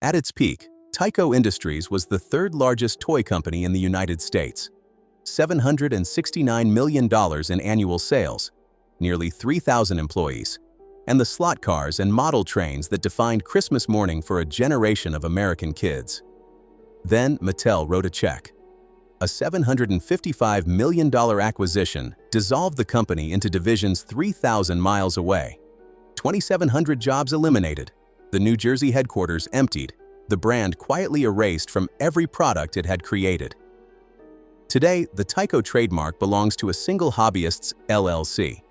At its peak, Tyco Industries was the third largest toy company in the United States. $769 million in annual sales, nearly 3,000 employees, and the slot cars and model trains that defined Christmas morning for a generation of American kids. Then Mattel wrote a check. A $755 million acquisition dissolved the company into divisions 3,000 miles away. 2,700 jobs eliminated. The New Jersey headquarters emptied, the brand quietly erased from every product it had created. Today, the Tyco trademark belongs to a single hobbyist's LLC.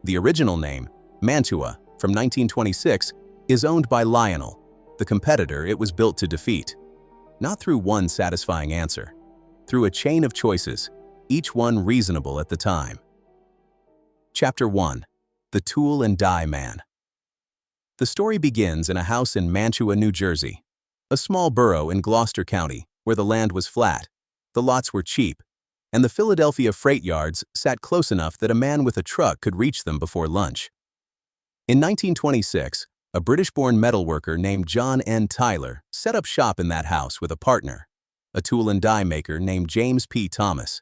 The original name, Mantua, from 1926, is owned by Lionel, the competitor it was built to defeat. Not through one satisfying answer, through a chain of choices, each one reasonable at the time. Chapter 1. The Tool and Die Man. The story begins in a house in Mantua, New Jersey, a small borough in Gloucester County where the land was flat, the lots were cheap, and the Philadelphia freight yards sat close enough that a man with a truck could reach them before lunch. In 1926, a British-born metalworker named John N. Tyler set up shop in that house with a partner, a tool and die maker named James P. Thomas,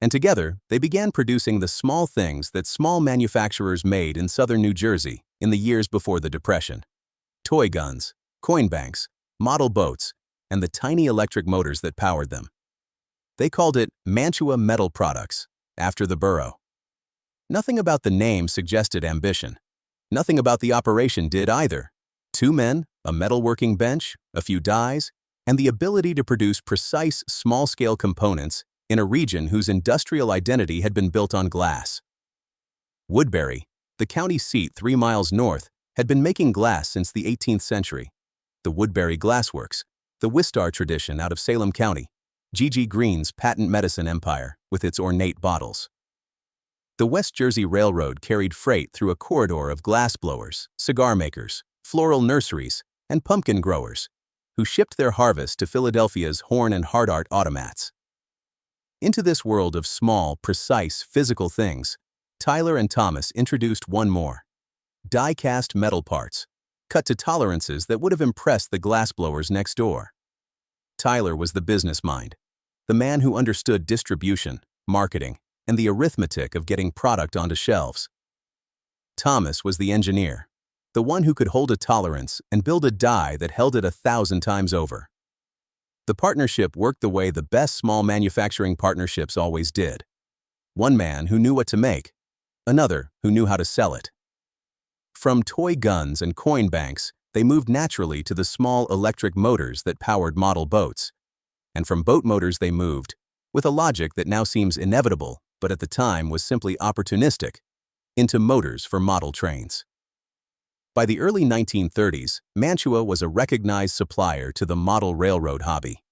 and together they began producing the small things that small manufacturers made in southern New Jersey in the years before the Depression: toy guns, coin banks, model boats, and the tiny electric motors that powered them. They called it Mantua Metal Products, after the borough. Nothing about the name suggested ambition. Nothing about the operation did either. 2 men, a metalworking bench, a few dies, and the ability to produce precise, small-scale components in a region whose industrial identity had been built on glass. Woodbury, the county seat 3 miles north, had been making glass since the 18th century. The Woodbury Glass Works, the Wistar tradition out of Salem County, G.G. Green's patent medicine empire with its ornate bottles. The West Jersey Railroad carried freight through a corridor of glass blowers, cigar makers, floral nurseries, and pumpkin growers, who shipped their harvest to Philadelphia's Horn and Hardart automats. Into this world of small, precise, physical things, Tyler and Thomas introduced one more: die-cast metal parts, cut to tolerances that would have impressed the glassblowers next door. Tyler was the business mind, the man who understood distribution, marketing, and the arithmetic of getting product onto shelves. Thomas was the engineer, the one who could hold a tolerance and build a die that held it 1,000 times over. The partnership worked the way the best small manufacturing partnerships always did. One man who knew what to make, another who knew how to sell it. From toy guns and coin banks, they moved naturally to the small electric motors that powered model boats. And from boat motors they moved, with a logic that now seems inevitable, but at the time was simply opportunistic, into motors for model trains. By the early 1930s, Mantua was a recognized supplier to the model railroad hobby.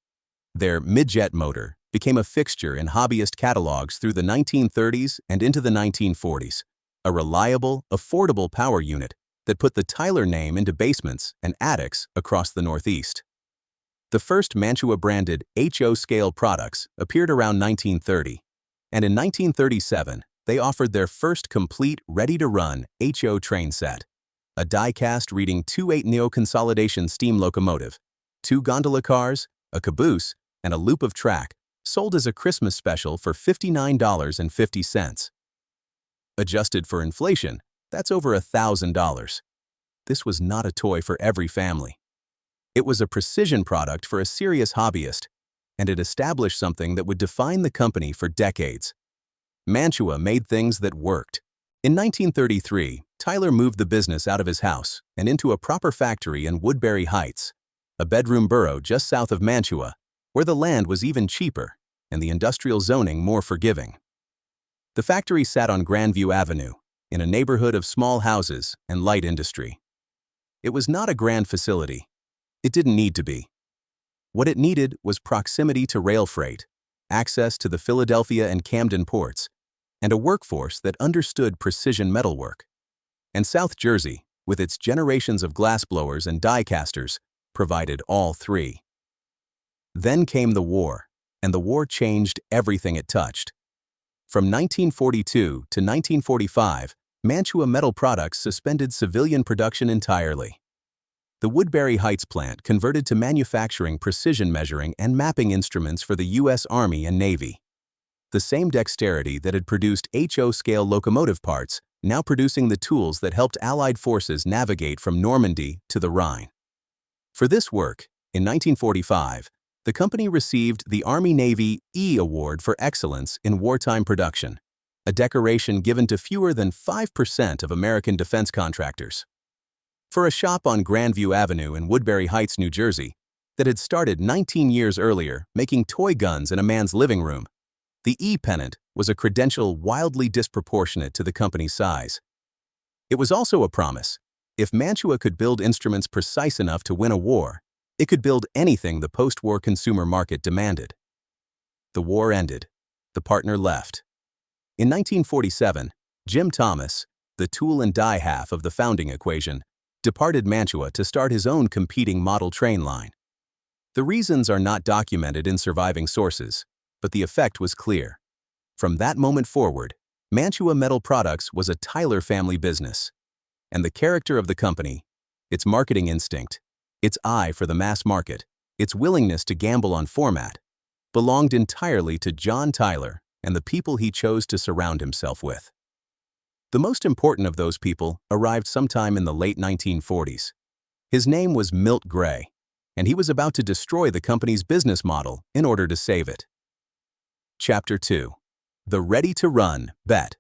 Their midjet motor became a fixture in hobbyist catalogs through the 1930s and into the 1940s, a reliable, affordable power unit that put the Tyler name into basements and attics across the Northeast. The first Mantua-branded HO scale products appeared around 1930, and in 1937, they offered their first complete, ready-to-run HO train set: a die-cast reading 2.8 neo-consolidation steam locomotive, 2 gondola cars, a caboose, and a loop of track, sold as a Christmas special for $59.50. Adjusted for inflation, that's over $1,000. This was not a toy for every family. It was a precision product for a serious hobbyist, and it established something that would define the company for decades. Mantua made things that worked. In 1933, Tyler moved the business out of his house and into a proper factory in Woodbury Heights, a bedroom borough just south of Mantua, where the land was even cheaper and the industrial zoning more forgiving. The factory sat on Grandview Avenue, in a neighborhood of small houses and light industry. It was not a grand facility. It didn't need to be. What it needed was proximity to rail freight, access to the Philadelphia and Camden ports, and a workforce that understood precision metalwork. And South Jersey, with its generations of glassblowers and die casters, provided all three. Then came the war, and the war changed everything it touched. From 1942 to 1945, Mantua Metal Products suspended civilian production entirely. The Woodbury Heights plant converted to manufacturing precision measuring and mapping instruments for the U.S. Army and Navy. The same dexterity that had produced HO-scale locomotive parts, now producing the tools that helped Allied forces navigate from Normandy to the Rhine. For this work, in 1945, the company received the Army-Navy E Award for Excellence in Wartime Production, a decoration given to fewer than 5% of American defense contractors. For a shop on Grandview Avenue in Woodbury Heights, New Jersey, that had started 19 years earlier making toy guns in a man's living room, the E pennant was a credential wildly disproportionate to the company's size. It was also a promise. If Mantua could build instruments precise enough to win a war, it could build anything the post-war consumer market demanded. The war ended. The partner left. In 1947, Jim Thomas, the tool and die half of the founding equation, departed Mantua to start his own competing model train line. The reasons are not documented in surviving sources, but the effect was clear. From that moment forward, Mantua Metal Products was a Tyler family business. And the character of the company, its marketing instinct, its eye for the mass market, its willingness to gamble on format, belonged entirely to John Tyler and the people he chose to surround himself with. The most important of those people arrived sometime in the late 1940s. His name was Milt Gray, and he was about to destroy the company's business model in order to save it. Chapter 2. The Ready-to-Run Bet.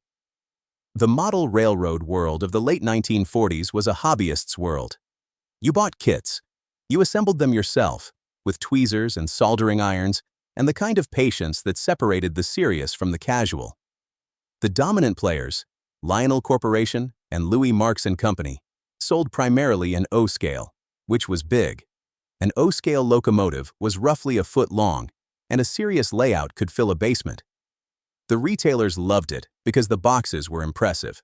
The model railroad world of the late 1940s was a hobbyist's world. You bought kits. You assembled them yourself, with tweezers and soldering irons, and the kind of patience that separated the serious from the casual. The dominant players, Lionel Corporation and Louis Marks and Company, sold primarily an O-scale, which was big. An O-scale locomotive was roughly a foot long, and a serious layout could fill a basement. The retailers loved it because the boxes were impressive.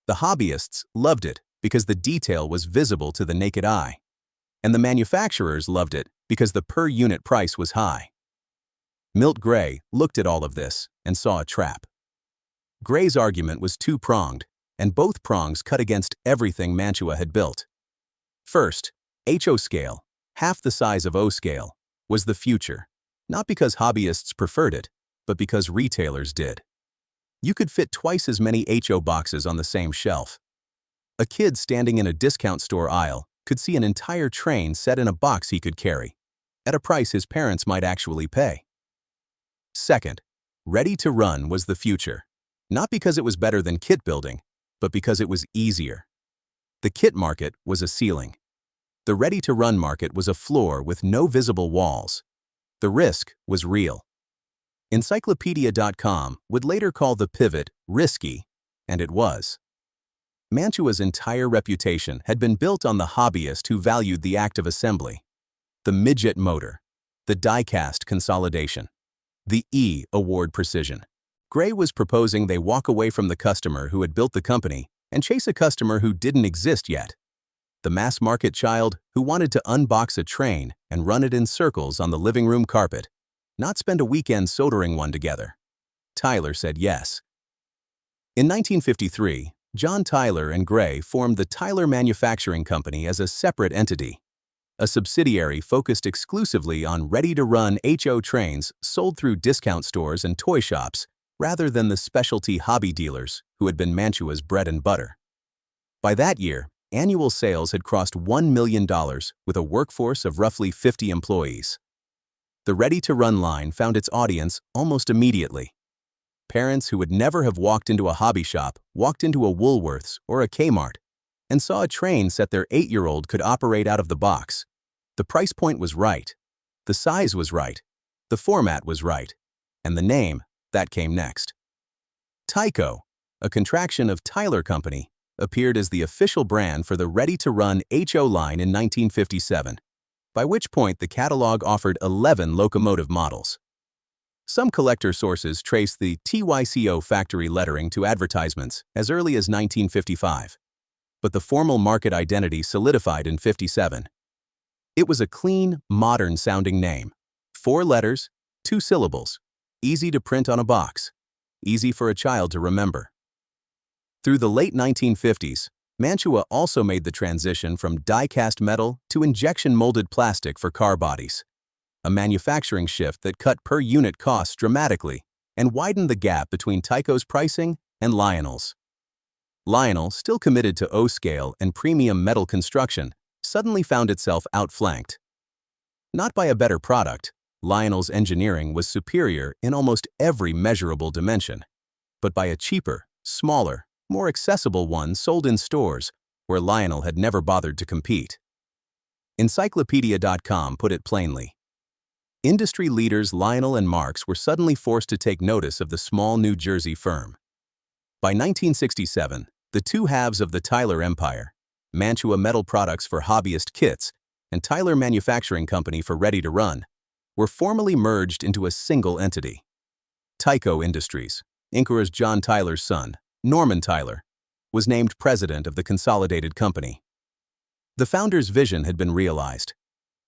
The hobbyists loved it because the detail was visible to the naked eye. And the manufacturers loved it because the per-unit price was high. Milt Gray looked at all of this and saw a trap. Gray's argument was two-pronged, and both prongs cut against everything Mantua had built. First, HO scale, half the size of O scale, was the future, not because hobbyists preferred it, but because retailers did. You could fit twice as many HO boxes on the same shelf. A kid standing in a discount store aisle could see an entire train set in a box he could carry, at a price his parents might actually pay. Second, ready-to-run was the future, not because it was better than kit building, but because it was easier. The kit market was a ceiling. The ready-to-run market was a floor with no visible walls. The risk was real. Encyclopedia.com would later call the pivot risky, and it was. Mantua's entire reputation had been built on the hobbyist who valued the act of assembly, the midget motor, the die-cast consolidation, the E award precision. Gray was proposing they walk away from the customer who had built the company and chase a customer who didn't exist yet, the mass-market child who wanted to unbox a train and run it in circles on the living room carpet, not spend a weekend soldering one together. Tyler said yes. In 1953, John Tyler and Gray formed the Tyler Manufacturing Company as a separate entity, a subsidiary focused exclusively on ready-to-run HO trains sold through discount stores and toy shops rather than the specialty hobby dealers who had been Mantua's bread and butter. By that year, annual sales had crossed $1 million with a workforce of roughly 50 employees. The ready-to-run line found its audience almost immediately. Parents who would never have walked into a hobby shop walked into a Woolworths or a Kmart and saw a train set their 8-year-old could operate out of the box. The price point was right, the size was right, the format was right, and the name, that came next. Tyco, a contraction of Tyler Company, appeared as the official brand for the ready-to-run HO line in 1957, by which point the catalog offered 11 locomotive models. Some collector sources trace the Tyco factory lettering to advertisements as early as 1955, but the formal market identity solidified in 57. It was a clean, modern-sounding name. 4 letters, 2 syllables, easy to print on a box, easy for a child to remember. Through the late 1950s, Mantua also made the transition from die-cast metal to injection-molded plastic for car bodies, a manufacturing shift that cut per-unit costs dramatically and widened the gap between Tyco's pricing and Lionel's. Lionel, still committed to O-scale and premium metal construction, suddenly found itself outflanked. Not by a better product, Lionel's engineering was superior in almost every measurable dimension, but by a cheaper, smaller, more accessible one sold in stores where Lionel had never bothered to compete. Encyclopedia.com put it plainly. Industry leaders Lionel and Marx were suddenly forced to take notice of the small New Jersey firm. By 1967, the two halves of the Tyler empire, Mantua Metal Products for hobbyist kits and Tyler Manufacturing Company for ready-to-run, were formally merged into a single entity. Tyco Industries, Incora's John Tyler's son, Norman Tyler, was named president of the consolidated company. The founder's vision had been realized.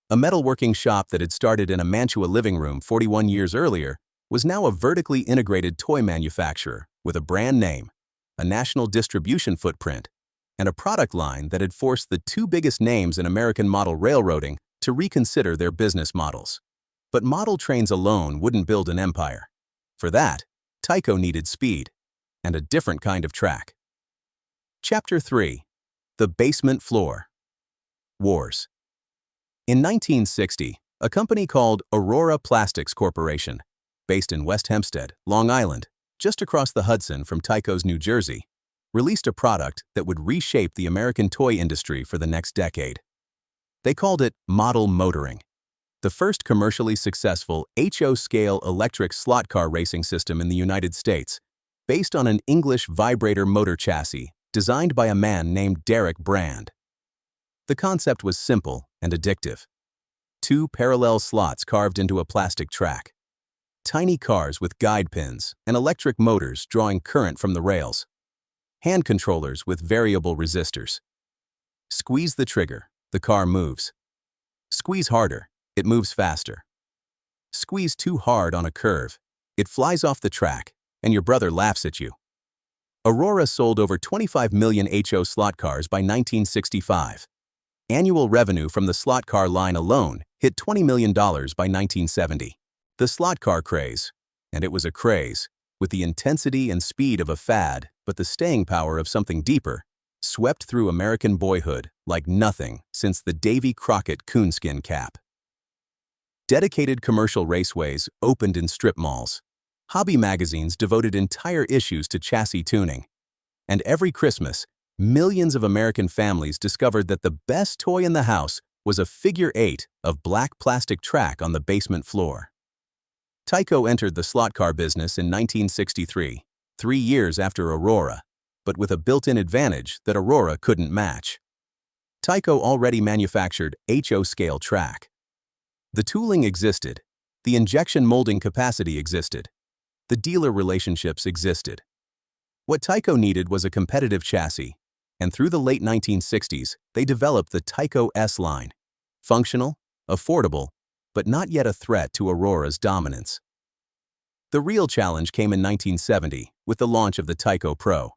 A metalworking shop that had started in a Mantua living room 41 years earlier was now a vertically integrated toy manufacturer with a brand name, a national distribution footprint, and a product line that had forced the two biggest names in American model railroading to reconsider their business models. But model trains alone wouldn't build an empire. For that, Tyco needed speed and a different kind of track. Chapter 3. The Basement Floor. Wars. In 1960, a company called Aurora Plastics Corporation, based in West Hempstead, Long Island, just across the Hudson from Tyco's New Jersey, released a product that would reshape the American toy industry for the next decade. They called it model motoring, the first commercially successful HO-scale electric slot car racing system in the United States, based on an English vibrator motor chassis designed by a man named Derek Brand. The concept was simple and addictive. Two parallel slots carved into a plastic track. Tiny cars with guide pins and electric motors drawing current from the rails. Hand controllers with variable resistors. Squeeze the trigger, the car moves. Squeeze harder, it moves faster. Squeeze too hard on a curve, it flies off the track, and your brother laughs at you. Aurora sold over 25 million HO slot cars by 1965. Annual revenue from the slot car line alone hit $20 million by 1970. The slot car craze, and it was a craze, with the intensity and speed of a fad but the staying power of something deeper, swept through American boyhood like nothing since the Davy Crockett coonskin cap. Dedicated commercial raceways opened in strip malls. Hobby magazines devoted entire issues to chassis tuning. And every Christmas, millions of American families discovered that the best toy in the house was a figure 8 of black plastic track on the basement floor. Tyco entered the slot car business in 1963, 3 years after Aurora, but with a built-in advantage that Aurora couldn't match. Tyco already manufactured HO-scale track. The tooling existed, the injection molding capacity existed, the dealer relationships existed. What Tyco needed was a competitive chassis, and through the late 1960s, they developed the Tyco S line. Functional, affordable, but not yet a threat to Aurora's dominance. The real challenge came in 1970 with the launch of the Tyco Pro.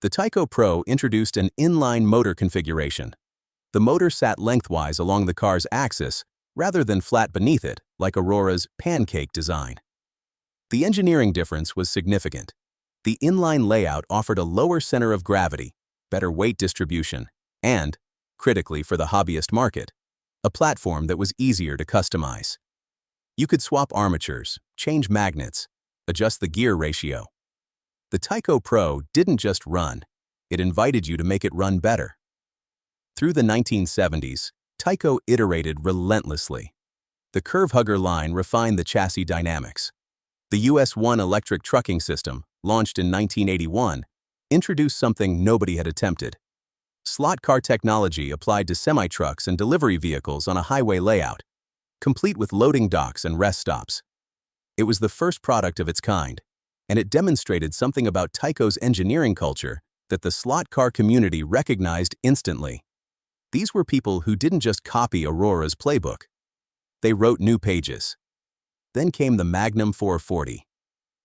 The Tyco Pro introduced an inline motor configuration. The motor sat lengthwise along the car's axis rather than flat beneath it like Aurora's pancake design. The engineering difference was significant. The inline layout offered a lower center of gravity, better weight distribution, and, critically for the hobbyist market, a platform that was easier to customize. You could swap armatures, change magnets, adjust the gear ratio. The Tyco Pro didn't just run, it invited you to make it run better. Through the 1970s, Tyco iterated relentlessly. The curve hugger line refined the chassis dynamics. The No.1 electric trucking system, launched in 1981, introduced something nobody had attempted. Slot car technology applied to semi-trucks and delivery vehicles on a highway layout, complete with loading docks and rest stops. It was the first product of its kind, and it demonstrated something about Tyco's engineering culture that the slot car community recognized instantly. These were people who didn't just copy Aurora's playbook. They wrote new pages. Then came the Magnum 440.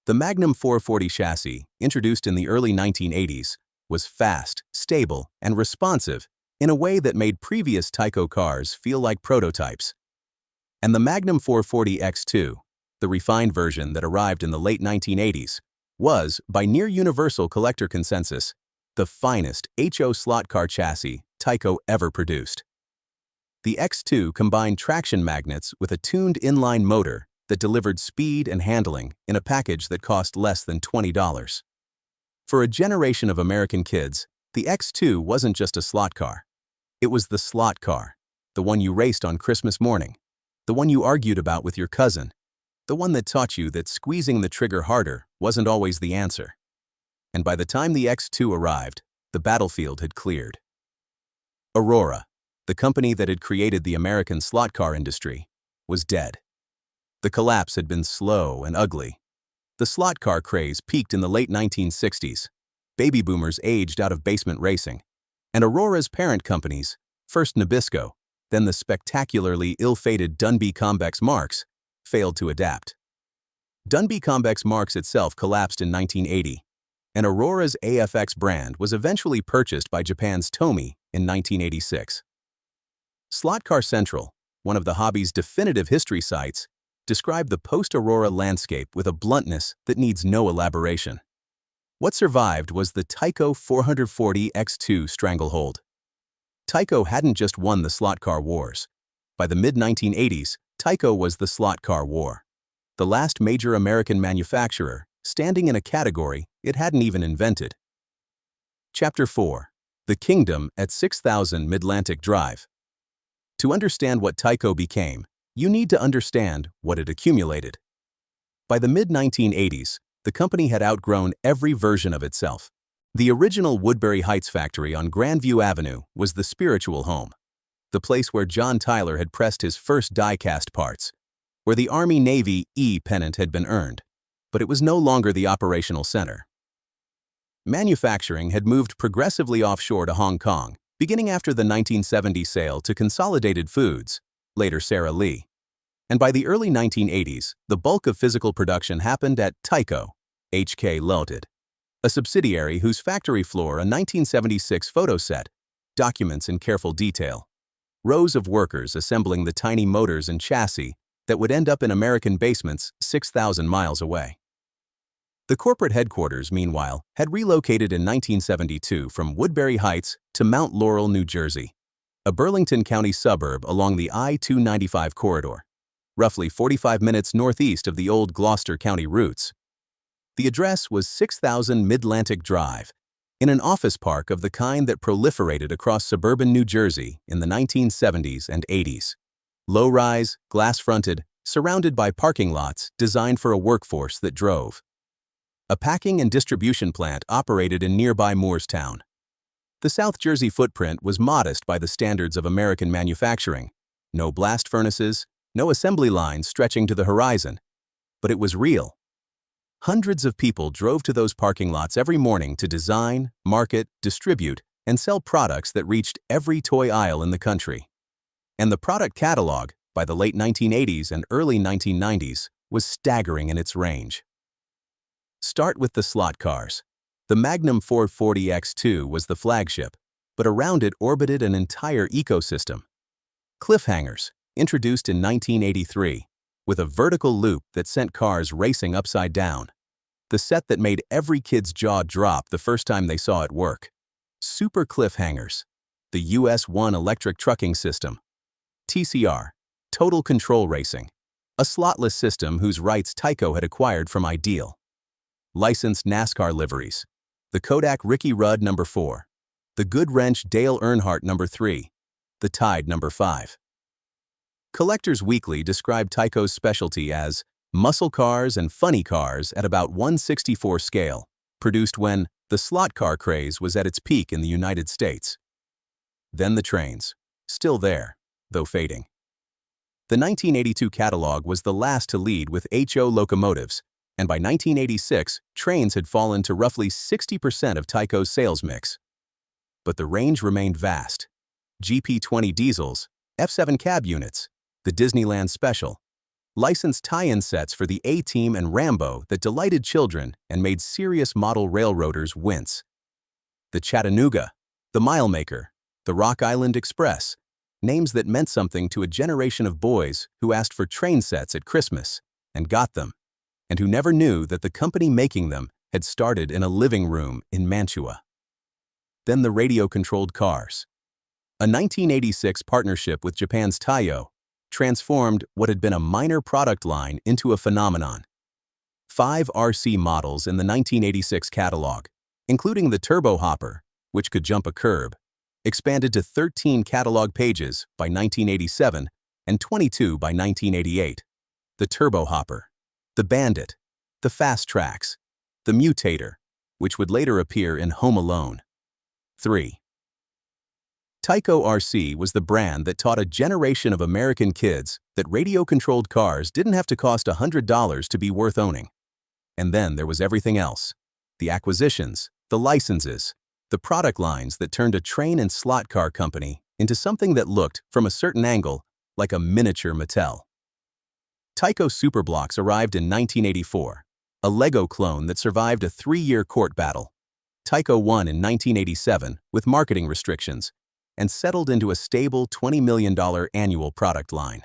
The Magnum 440 chassis, introduced in the early 1980s, was fast, stable, and responsive in a way that made previous Tyco cars feel like prototypes. And the Magnum 440 X2, the refined version that arrived in the late 1980s, was, by near-universal collector consensus, the finest HO slot car chassis Tyco ever produced. The X2 combined traction magnets with a tuned inline motor that delivered speed and handling in a package that cost less than $20. For a generation of American kids, the X2 wasn't just a slot car. It was the slot car, the one you raced on Christmas morning, the one you argued about with your cousin, the one that taught you that squeezing the trigger harder wasn't always the answer. And by the time the X2 arrived, the battlefield had cleared. Aurora, the company that had created the American slot car industry, was dead. The collapse had been slow and ugly. The slot car craze peaked in the late 1960s. Baby boomers aged out of basement racing, and Aurora's parent companies, first Nabisco, then the spectacularly ill-fated Dunby-Convex Marks, failed to adapt. Dunby-Convex Marks itself collapsed in 1980, and Aurora's AFX brand was eventually purchased by Japan's Tomy in 1986. Slot Car Central, one of the hobby's definitive history sites, described the post-Aurora landscape with a bluntness that needs no elaboration. What survived was the Tyco 440 X2 stranglehold. Tyco hadn't just won the slot car wars. By the mid-1980s, Tyco was the slot car war, the last major American manufacturer standing in a category it hadn't even invented. Chapter 4. The Kingdom at 6000 Midlantic Drive. To understand what Tyco became, you need to understand what it accumulated. By the mid-1980s, the company had outgrown every version of itself. The original Woodbury Heights factory on Grandview Avenue was the spiritual home, the place where John Tyler had pressed his first die-cast parts, where the Army-Navy E pennant had been earned, but it was no longer the operational center. Manufacturing had moved progressively offshore to Hong Kong, beginning after the 1970 sale to Consolidated Foods, later Sara Lee. And by the early 1980s, the bulk of physical production happened at Tyco, HK Limited, a subsidiary whose factory floor, a 1976 photo set, documents in careful detail. Rows of workers assembling the tiny motors and chassis that would end up in American basements 6,000 miles away. The corporate headquarters, meanwhile, had relocated in 1972 from Woodbury Heights to Mount Laurel, New Jersey, a Burlington County suburb along the I-295 corridor, roughly 45 minutes northeast of the old Gloucester County routes. The address was 6000 Midlantic Drive, in an office park of the kind that proliferated across suburban New Jersey in the 1970s and 80s. Low-rise, glass-fronted, surrounded by parking lots designed for a workforce that drove. A packing and distribution plant operated in nearby Moorestown. The South Jersey footprint was modest by the standards of American manufacturing. No blast furnaces, no assembly lines stretching to the horizon. But it was real. Hundreds of people drove to those parking lots every morning to design, market, distribute, and sell products that reached every toy aisle in the country. And the product catalog, by the late 1980s and early 1990s, was staggering in its range. Start with the slot cars. The Magnum 440 X2 was the flagship, but around it orbited an entire ecosystem. Cliffhangers, introduced in 1983, with a vertical loop that sent cars racing upside down. The set that made every kid's jaw drop the first time they saw it work. Super Cliffhangers. The US-1 electric trucking system. TCR, Total Control Racing, a slotless system whose rights Tyco had acquired from Ideal. Licensed NASCAR liveries. The Kodak Ricky Rudd No. 4. The Goodwrench Dale Earnhardt No. 3. The Tide No. 5. Collectors Weekly described Tyco's specialty as muscle cars and funny cars at about 1/64 scale, produced when the slot car craze was at its peak in the United States. Then the trains, still there, though fading. The 1982 catalog was the last to lead with HO locomotives, and by 1986, trains had fallen to roughly 60% of Tyco's sales mix. But the range remained vast. GP20 diesels, F7 cab units, the Disneyland Special, licensed tie-in sets for the A-Team and Rambo that delighted children and made serious model railroaders wince. The the Chattanooga, the Mile Maker, the Rock Island Express, names that meant something to a generation of boys who asked for train sets at Christmas and got them, and who never knew that the company making them had started in a living room in Mantua. Then the radio-controlled cars. A 1986 partnership with Japan's Tyco transformed what had been a minor product line into a phenomenon. 5 RC models in the 1986 catalog, including the Turbo Hopper, which could jump a curb, expanded to 13 catalog pages by 1987 and 22 by 1988. The Turbo Hopper, the Bandit, the Fast Tracks, the Mutator, which would later appear in Home Alone. 3. Tyco RC was the brand that taught a generation of American kids that radio-controlled cars didn't have to cost $100 to be worth owning. And then there was everything else. The acquisitions, the licenses, the product lines that turned a train and slot car company into something that looked, from a certain angle, like a miniature Mattel. Tyco Superblocks arrived in 1984, a Lego clone that survived a 3-year court battle. Tyco won in 1987 with marketing restrictions and settled into a stable $20 million annual product line.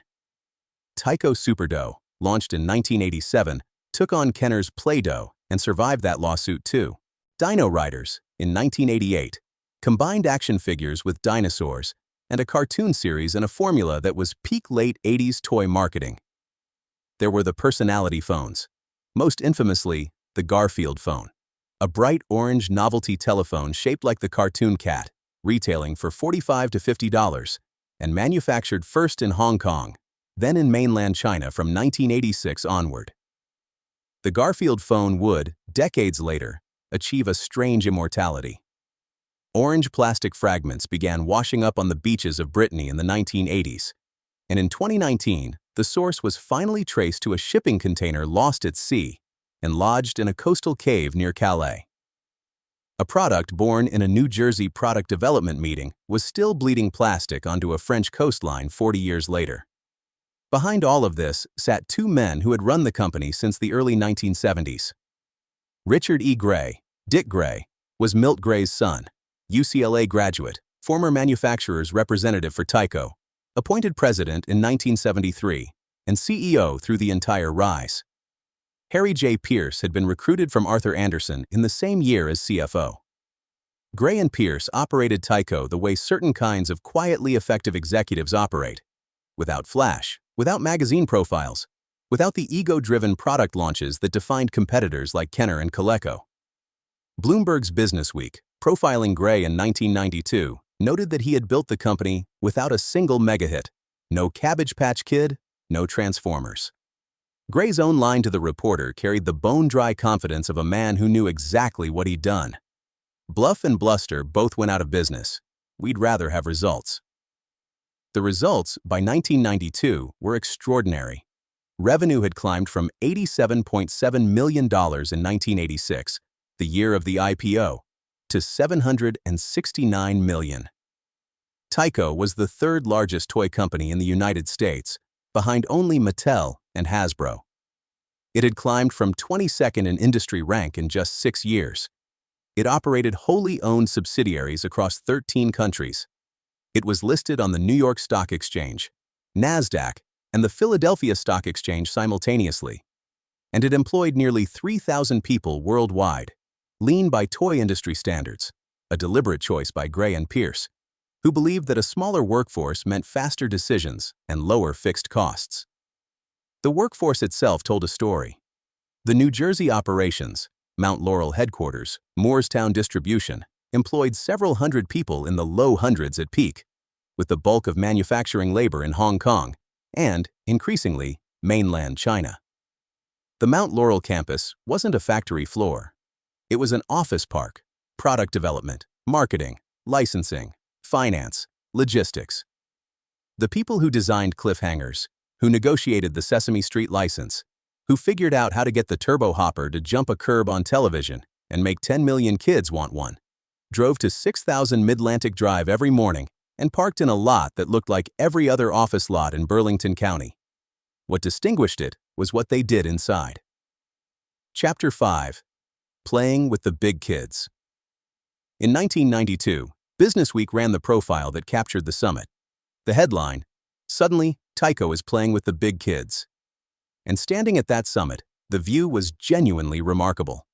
Tyco Superdough, launched in 1987, took on Kenner's Play-Doh and survived that lawsuit too. Dino Riders, in 1988, combined action figures with dinosaurs and a cartoon series in a formula that was peak late 80s toy marketing. There were the personality phones, most infamously the Garfield phone, a bright orange novelty telephone shaped like the cartoon cat, retailing for $45 to $50 and manufactured first in Hong Kong, then in mainland China from 1986 onward. The Garfield phone would, decades later, achieve a strange immortality. Orange plastic fragments began washing up on the beaches of Brittany in the 1980s, and in 2019, the source was finally traced to a shipping container lost at sea and lodged in a coastal cave near Calais. A product born in a New Jersey product development meeting was still bleeding plastic onto a French coastline 40 years later. Behind all of this sat 2 men who had run the company since the early 1970s. Richard E. Gray, Dick Gray, was Milt Gray's son, UCLA graduate, former manufacturer's representative for Tyco, appointed president in 1973, and CEO through the entire rise. Harry J. Pierce had been recruited from Arthur Andersen in the same year as CFO. Gray and Pierce operated Tyco the way certain kinds of quietly effective executives operate, without flash, without magazine profiles, without the ego-driven product launches that defined competitors like Kenner and Coleco. Bloomberg's Businessweek, profiling Gray in 1992, noted that he had built the company without a single mega-hit, no Cabbage Patch Kid, no Transformers. Gray's own line to the reporter carried the bone-dry confidence of a man who knew exactly what he'd done. Bluff and bluster both went out of business. We'd rather have results. The results, by 1992, were extraordinary. Revenue had climbed from $87.7 million in 1986, the year of the IPO, to $769 million. Tyco was the 3rd largest toy company in the United States, behind only Mattel and Hasbro. It had climbed from 22nd in industry rank in just 6 years. It operated wholly owned subsidiaries across 13 countries. It was listed on the New York Stock Exchange, NASDAQ, and the Philadelphia Stock Exchange simultaneously. And it employed nearly 3,000 people worldwide, lean by toy industry standards, a deliberate choice by Gray and Pierce, who believed that a smaller workforce meant faster decisions and lower fixed costs. The workforce itself told a story. The New Jersey operations, Mount Laurel headquarters, Moorestown distribution, employed several hundred people in the low hundreds at peak, with the bulk of manufacturing labor in Hong Kong and, increasingly, mainland China. The Mount Laurel campus wasn't a factory floor. It was an office park, product development, marketing, licensing, finance, logistics. The people who designed cliffhangers, who negotiated the Sesame Street license, who figured out how to get the Turbo Hopper to jump a curb on television and make 10 million kids want one, drove to 6,000 Mid-Atlantic Drive every morning and parked in a lot that looked like every other office lot in Burlington County. What distinguished it was what they did inside. Chapter 5. Playing with the Big Kids. In 1992, Businessweek ran the profile that captured the summit. The headline, "Suddenly, Tyco is playing with the big kids." And standing at that summit, the view was genuinely remarkable.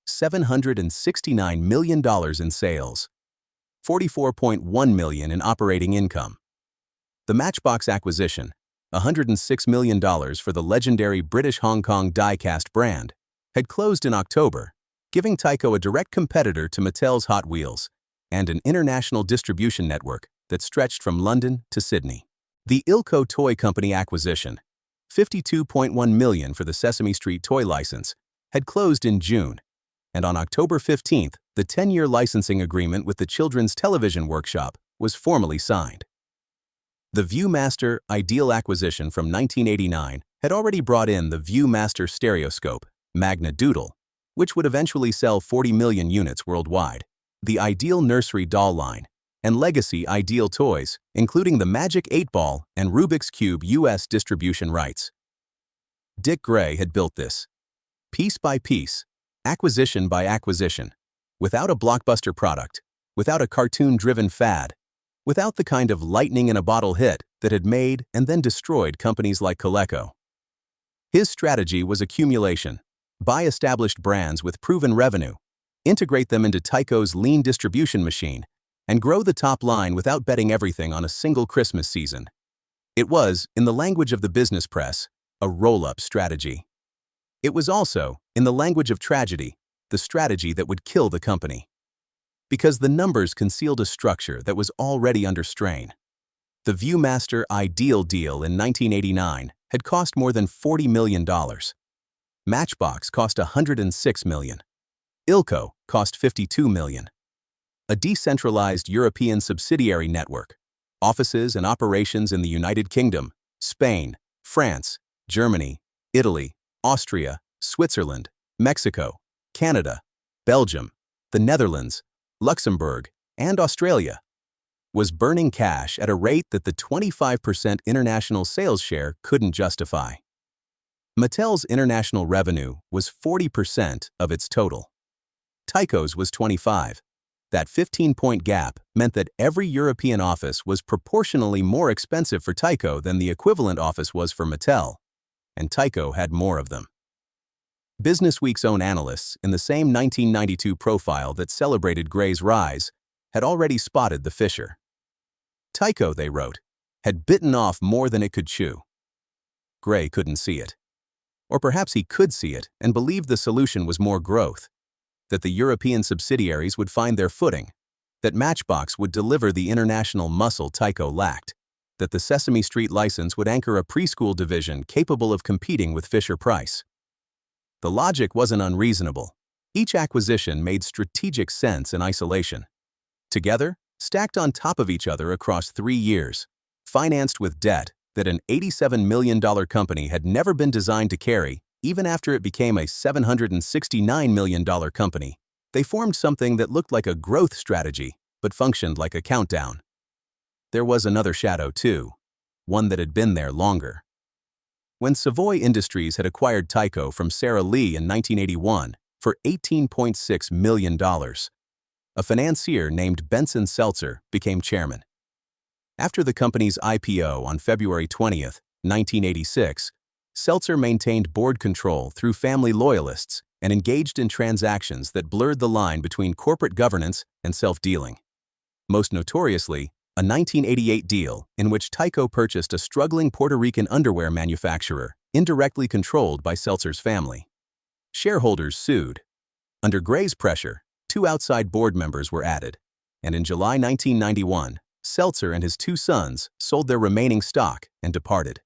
$769 million in sales, $44.1 million in operating income. The Matchbox acquisition, $106 million for the legendary British Hong Kong die-cast brand, had closed in October, giving Tyco a direct competitor to Mattel's Hot Wheels and an international distribution network that stretched from London to Sydney. The Elmo Toy Company acquisition, $52.1 million for the Sesame Street toy license, had closed in June, and on October 15th, the 10-year licensing agreement with the Children's Television Workshop was formally signed. The ViewMaster Ideal acquisition from 1989 had already brought in the ViewMaster stereoscope, Magna Doodle, which would eventually sell 40 million units worldwide, the Ideal nursery doll line, and legacy Ideal toys, including the Magic 8-Ball and Rubik's Cube U.S. distribution rights. Dick Gray had built this, piece by piece, acquisition by acquisition, without a blockbuster product, without a cartoon-driven fad, without the kind of lightning-in-a-bottle hit that had made and then destroyed companies like Coleco. His strategy was accumulation, buy established brands with proven revenue, integrate them into Tyco's lean distribution machine, and grow the top line without betting everything on a single Christmas season. It was, in the language of the business press, a roll-up strategy. It was also, in the language of tragedy, the strategy that would kill the company. Because the numbers concealed a structure that was already under strain. The ViewMaster Ideal deal in 1989 had cost more than $40 million. Matchbox cost $106 million. Elmo cost $52 million. A decentralized European subsidiary network, offices and operations in the United Kingdom, Spain, France, Germany, Italy, Austria, Switzerland, Mexico, Canada, Belgium, the Netherlands, Luxembourg, and Australia, was burning cash at a rate that the 25% international sales share couldn't justify. Mattel's international revenue was 40% of its total. Tyco's was 25%. That 15-point gap meant that every European office was proportionally more expensive for Tyco than the equivalent office was for Mattel, and Tyco had more of them. Businessweek's own analysts, in the same 1992 profile that celebrated Gray's rise, had already spotted the fissure. Tyco, they wrote, had bitten off more than it could chew. Gray couldn't see it. Or perhaps he could see it and believed the solution was more growth, that the European subsidiaries would find their footing, that Matchbox would deliver the international muscle Tyco lacked, that the Sesame Street license would anchor a preschool division capable of competing with Fisher-Price. The logic wasn't unreasonable. Each acquisition made strategic sense in isolation. Together, stacked on top of each other across 3 years, financed with debt that an $87 million company had never been designed to carry, even after it became a $769 million company, they formed something that looked like a growth strategy, but functioned like a countdown. There was another shadow, too, one that had been there longer. When Savoy Industries had acquired Tyco from Sara Lee in 1981 for $18.6 million, a financier named Benson Seltzer became chairman. After the company's IPO on February 20, 1986, Seltzer maintained board control through family loyalists and engaged in transactions that blurred the line between corporate governance and self-dealing. Most notoriously, a 1988 deal in which Tyco purchased a struggling Puerto Rican underwear manufacturer indirectly controlled by Seltzer's family. Shareholders sued. Under Gray's pressure, 2 outside board members were added, and in July 1991, Seltzer and his 2 sons sold their remaining stock and departed.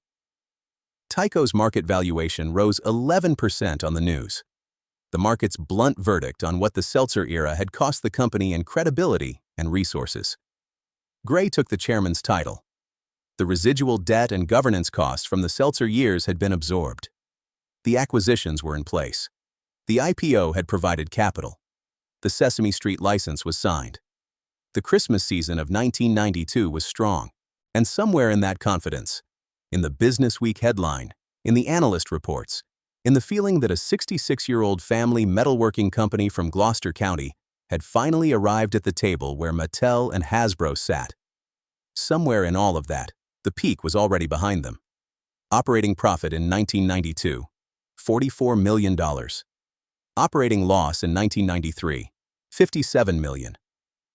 Tyco's market valuation rose 11% on the news. The market's blunt verdict on what the Seltzer era had cost the company in credibility and resources. Gray took the chairman's title. The residual debt and governance costs from the Seltzer years had been absorbed. The acquisitions were in place. The IPO had provided capital. The Sesame Street license was signed. The Christmas season of 1992 was strong, and somewhere in that confidence, in the Businessweek headline, in the analyst reports, in the feeling that a 66-year-old family metalworking company from Gloucester County had finally arrived at the table where Mattel and Hasbro sat. Somewhere in all of that, the peak was already behind them. Operating profit in 1992, $44 million. Operating loss in 1993, $57 million.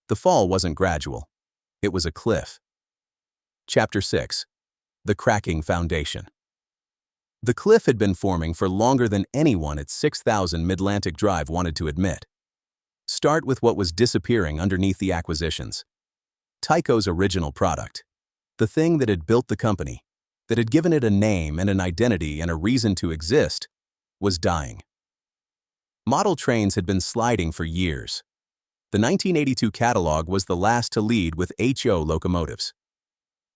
The fall wasn't gradual. It was a cliff. Chapter 6. The Cracking Foundation. The cliff had been forming for longer than anyone at 6000 Midlantic Drive wanted to admit. Start with what was disappearing underneath the acquisitions. Tyco's original product, the thing that had built the company, that had given it a name and an identity and a reason to exist, was dying. Model trains had been sliding for years. The 1982 catalog was the last to lead with HO locomotives.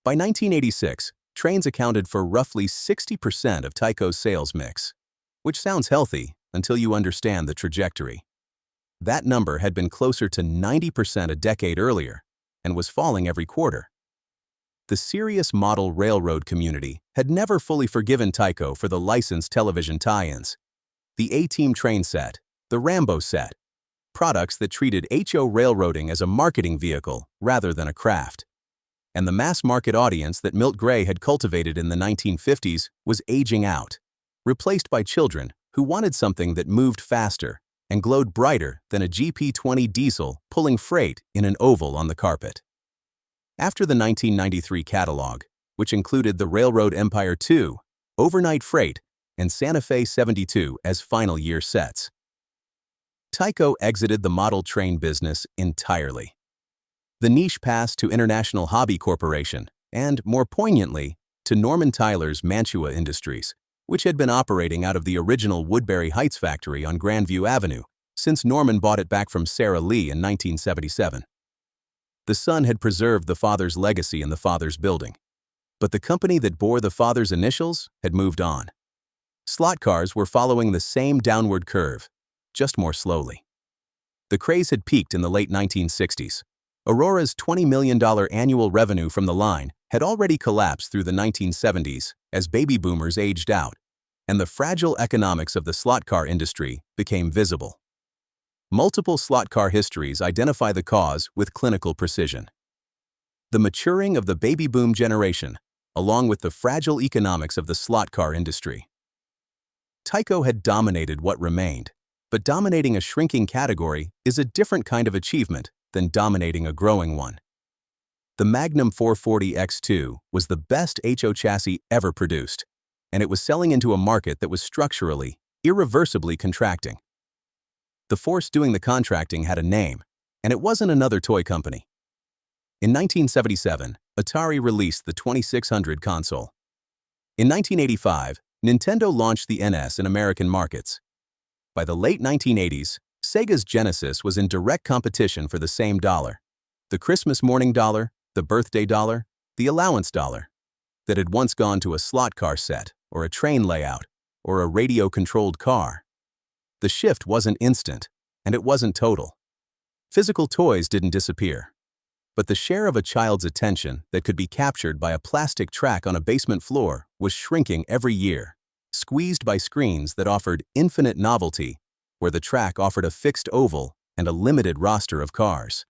By 1986, trains accounted for roughly 60% of Tyco's sales mix, which sounds healthy until you understand the trajectory. That number had been closer to 90% a decade earlier and was falling every quarter. The serious model railroad community had never fully forgiven Tyco for the licensed television tie-ins. The A-Team train set, the Rambo set, products that treated HO railroading as a marketing vehicle rather than a craft. And the mass-market audience that Milt Gray had cultivated in the 1950s was aging out, replaced by children who wanted something that moved faster and glowed brighter than a GP20 diesel pulling freight in an oval on the carpet. After the 1993 catalog, which included the Railroad Empire 2, Overnight Freight, and Santa Fe 72 as final year sets, Tyco exited the model train business entirely. The niche passed to International Hobby Corporation and, more poignantly, to Norman Tyler's Mantua Industries, which had been operating out of the original Woodbury Heights factory on Grandview Avenue since Norman bought it back from Sara Lee in 1977. The son had preserved the father's legacy in the father's building, but the company that bore the father's initials had moved on. Slot cars were following the same downward curve, just more slowly. The craze had peaked in the late 1960s. Aurora's $20 million annual revenue from the line had already collapsed through the 1970s as baby boomers aged out, and the fragile economics of the slot car industry became visible. Multiple slot car histories identify the cause with clinical precision. The maturing of the baby boom generation, along with the fragile economics of the slot car industry. Tyco had dominated what remained, but dominating a shrinking category is a different kind of achievement than dominating a growing one. The Magnum 440 X2 was the best HO chassis ever produced, and it was selling into a market that was structurally, irreversibly contracting. The force doing the contracting had a name, and it wasn't another toy company. In 1977, Atari released the 2600 console. In 1985, Nintendo launched the NES in American markets. By the late 1980s, Sega's Genesis was in direct competition for the same dollar, the Christmas morning dollar, the birthday dollar, the allowance dollar, that had once gone to a slot car set, or a train layout, or a radio-controlled car. The shift wasn't instant, and it wasn't total. Physical toys didn't disappear, but the share of a child's attention that could be captured by a plastic track on a basement floor was shrinking every year, squeezed by screens that offered infinite novelty, where the track offered a fixed oval and a limited roster of cars.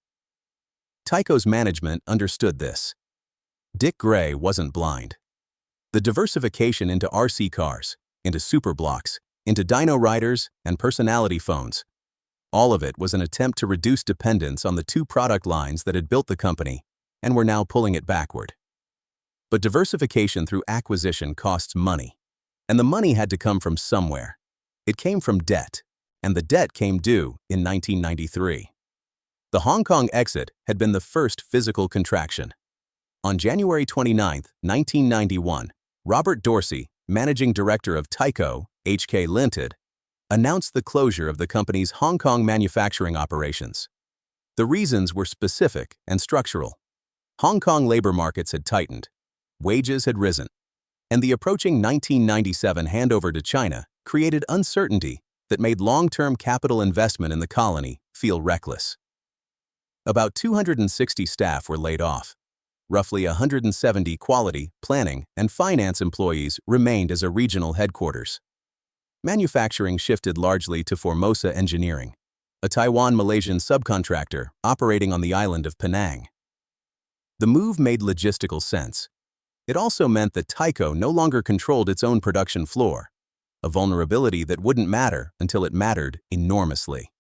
Tyco's management understood this. Dick Gray wasn't blind. The diversification into RC cars, into superblocks, into dyno riders and personality phones, all of it was an attempt to reduce dependence on the two product lines that had built the company and were now pulling it backward. But diversification through acquisition costs money, and the money had to come from somewhere. It came from debt, and the debt came due in 1993. The Hong Kong exit had been the first physical contraction. On January 29, 1991, Robert Dorsey, managing director of Tyco, HK Limited, announced the closure of the company's Hong Kong manufacturing operations. The reasons were specific and structural. Hong Kong labor markets had tightened, wages had risen, and the approaching 1997 handover to China created uncertainty that made long-term capital investment in the colony feel reckless. About 260 staff were laid off. Roughly 170 quality, planning, and finance employees remained as a regional headquarters. Manufacturing shifted largely to Formosa Engineering, a Taiwan-Malaysian subcontractor operating on the island of Penang. The move made logistical sense. It also meant that Tyco no longer controlled its own production floor, a vulnerability that wouldn't matter until it mattered enormously.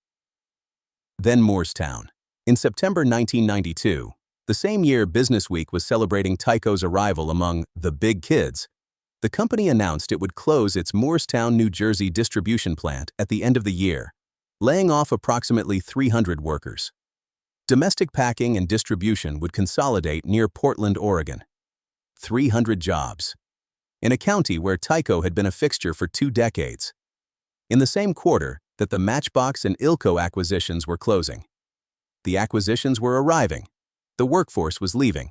Then Moorestown. In September 1992, the same year Business Week was celebrating Tyco's arrival among the big kids, the company announced it would close its Moorestown, New Jersey distribution plant at the end of the year, laying off approximately 300 workers. Domestic packing and distribution would consolidate near Portland, Oregon. 300 jobs. In a county where Tyco had been a fixture for 2 decades. In the same quarter that the Matchbox and Ilco acquisitions were closing. The acquisitions were arriving, the workforce was leaving,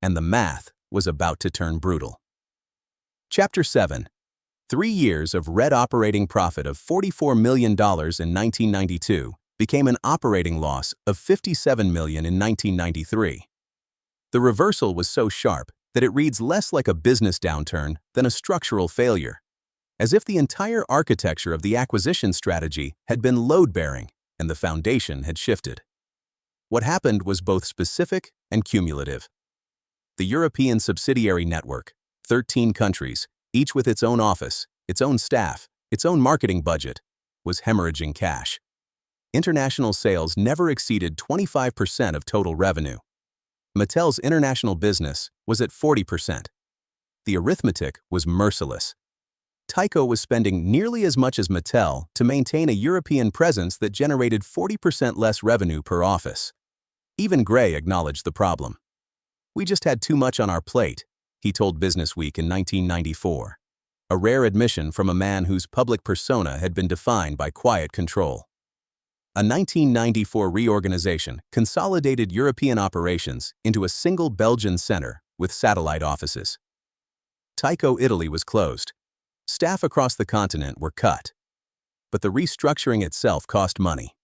and the math was about to turn brutal. Chapter 7. 3 years of red operating profit of $44 million in 1992 became an operating loss of $57 million in 1993. The reversal was so sharp that it reads less like a business downturn than a structural failure, as if the entire architecture of the acquisition strategy had been load-bearing and the foundation had shifted. What happened was both specific and cumulative. The European subsidiary network, 13 countries, each with its own office, its own staff, its own marketing budget, was hemorrhaging cash. International sales never exceeded 25% of total revenue. Mattel's international business was at 40%. The arithmetic was merciless. Tyco was spending nearly as much as Mattel to maintain a European presence that generated 40% less revenue per office. Even Gray acknowledged the problem. "We just had too much on our plate," he told Business Week in 1994, a rare admission from a man whose public persona had been defined by quiet control. A 1994 reorganization consolidated European operations into a single Belgian center with satellite offices. Tyco Italy was closed. Staff across the continent were cut. But the restructuring itself cost money.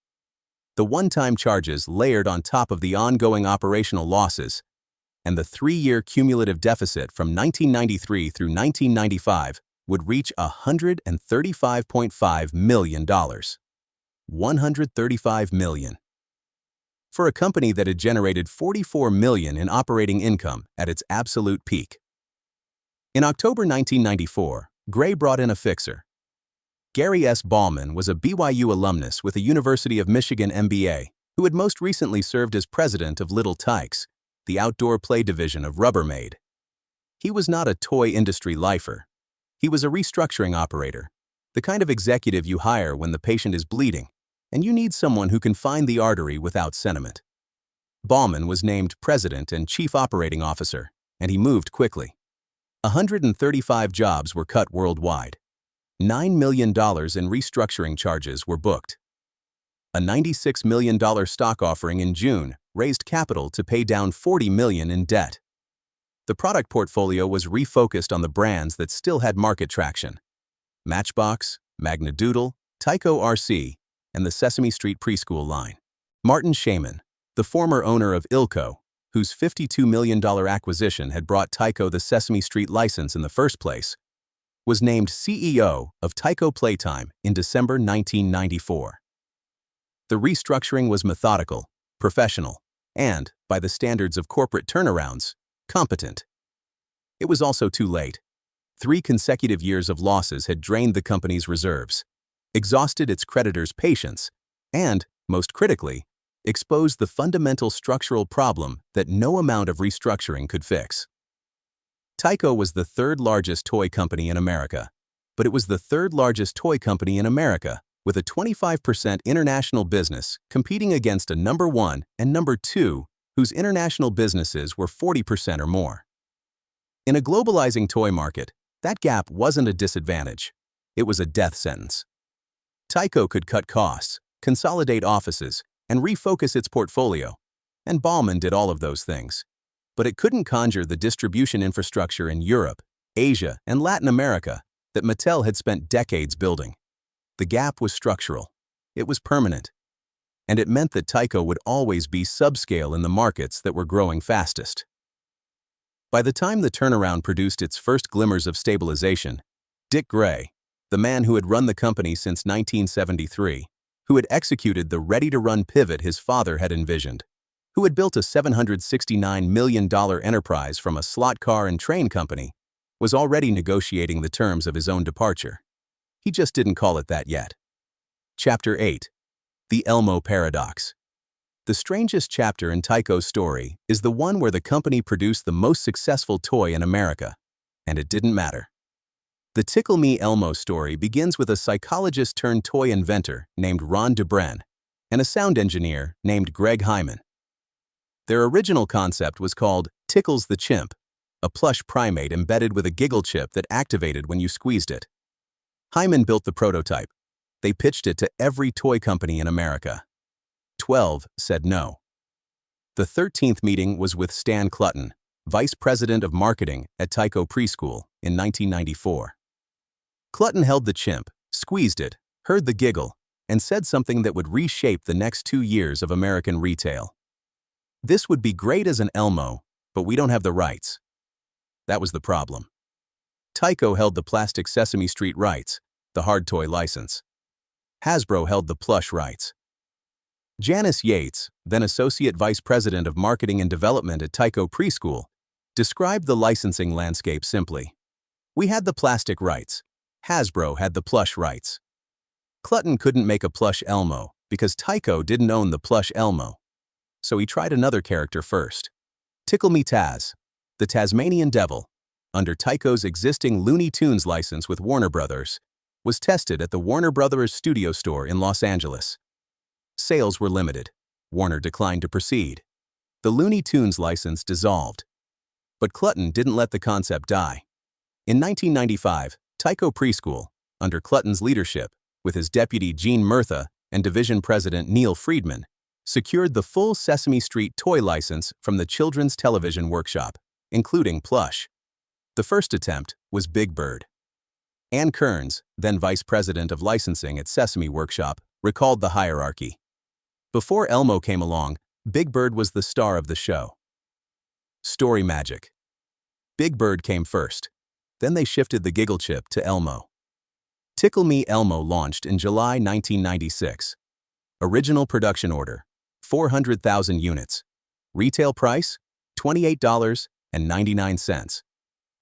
The one-time charges layered on top of the ongoing operational losses, and the 3-year cumulative deficit from 1993 through 1995 would reach $135.5 million. $135 million. For a company that had generated $44 million in operating income at its absolute peak. In October 1994, Gray brought in a fixer. Gary S. Ballman was a BYU alumnus with a University of Michigan MBA who had most recently served as president of Little Tikes, the outdoor play division of Rubbermaid. He was not a toy industry lifer. He was a restructuring operator, the kind of executive you hire when the patient is bleeding, and you need someone who can find the artery without sentiment. Ballman was named president and chief operating officer, and he moved quickly. 135 jobs were cut worldwide. $9 million in restructuring charges were booked. A $96 million stock offering in June raised capital to pay down $40 million in debt. The product portfolio was refocused on the brands that still had market traction: Matchbox, Magnadoodle, Tyco RC, and the Sesame Street preschool line. Martin Shaman, the former owner of Ilco, whose $52 million acquisition had brought Tyco the Sesame Street license in the first place, was named CEO of Tyco Playtime in December 1994. The restructuring was methodical, professional, and, by the standards of corporate turnarounds, competent. It was also too late. 3 consecutive years of losses had drained the company's reserves, exhausted its creditors' patience, and, most critically, exposed the fundamental structural problem that no amount of restructuring could fix. Tyco was the 3rd largest toy company in America, but it was the 3rd largest toy company in America with a 25% international business competing against a No.1 and No.2 whose international businesses were 40% or more. In a globalizing toy market, that gap wasn't a disadvantage. It was a death sentence. Tyco could cut costs, consolidate offices, and refocus its portfolio, and Ballman did all of those things. But it couldn't conjure the distribution infrastructure in Europe, Asia, and Latin America that Mattel had spent decades building. The gap was structural. It was permanent. And it meant that Tyco would always be subscale in the markets that were growing fastest. By the time the turnaround produced its first glimmers of stabilization, Dick Gray, the man who had run the company since 1973, who had executed the ready-to-run pivot his father had envisioned, who had built a $769 million enterprise from a slot car and train company, was already negotiating the terms of his own departure. He just didn't call it that yet. Chapter 8. The Elmo Paradox. The strangest chapter in Tyco's story is the one where the company produced the most successful toy in America, and it didn't matter. The Tickle Me Elmo story begins with a psychologist-turned-toy inventor named Ron DeBren and a sound engineer named Greg Hyman. Their original concept was called Tickles the Chimp, a plush primate embedded with a giggle chip that activated when you squeezed it. Hyman built the prototype. They pitched it to every toy company in America. 12 said no. The 13th meeting was with Stan Clutton, vice president of marketing at Tyco Preschool, in 1994. Clutton held the chimp, squeezed it, heard the giggle, and said something that would reshape the next 2 years of American retail. This would be great as an Elmo, but we don't have the rights. That was the problem. Tyco held the plastic Sesame Street rights, the hard toy license. Hasbro held the plush rights. Janice Yates, then Associate Vice President of Marketing and Development at Tyco Preschool, described the licensing landscape simply. We had the plastic rights. Hasbro had the plush rights. Clutton couldn't make a plush Elmo because Tyco didn't own the plush Elmo. So he tried another character first. Tickle Me Taz, the Tasmanian Devil, under Tyco's existing Looney Tunes license with Warner Brothers, was tested at the Warner Brothers studio store in Los Angeles. Sales were limited. Warner declined to proceed. The Looney Tunes license dissolved. But Clutton didn't let the concept die. In 1995, Tyco Preschool, under Clutton's leadership, with his deputy Gene Murtha and division president Neil Friedman, secured the full Sesame Street toy license from the Children's Television Workshop, including plush. The first attempt was Big Bird. Ann Kearns, then vice president of licensing at Sesame Workshop, recalled the hierarchy. Before Elmo came along, Big Bird was the star of the show. Story magic. Big Bird came first. Then they shifted the giggle chip to Elmo. Tickle Me Elmo launched in July 1996. Original production order, 400,000 units. Retail price, $28.99.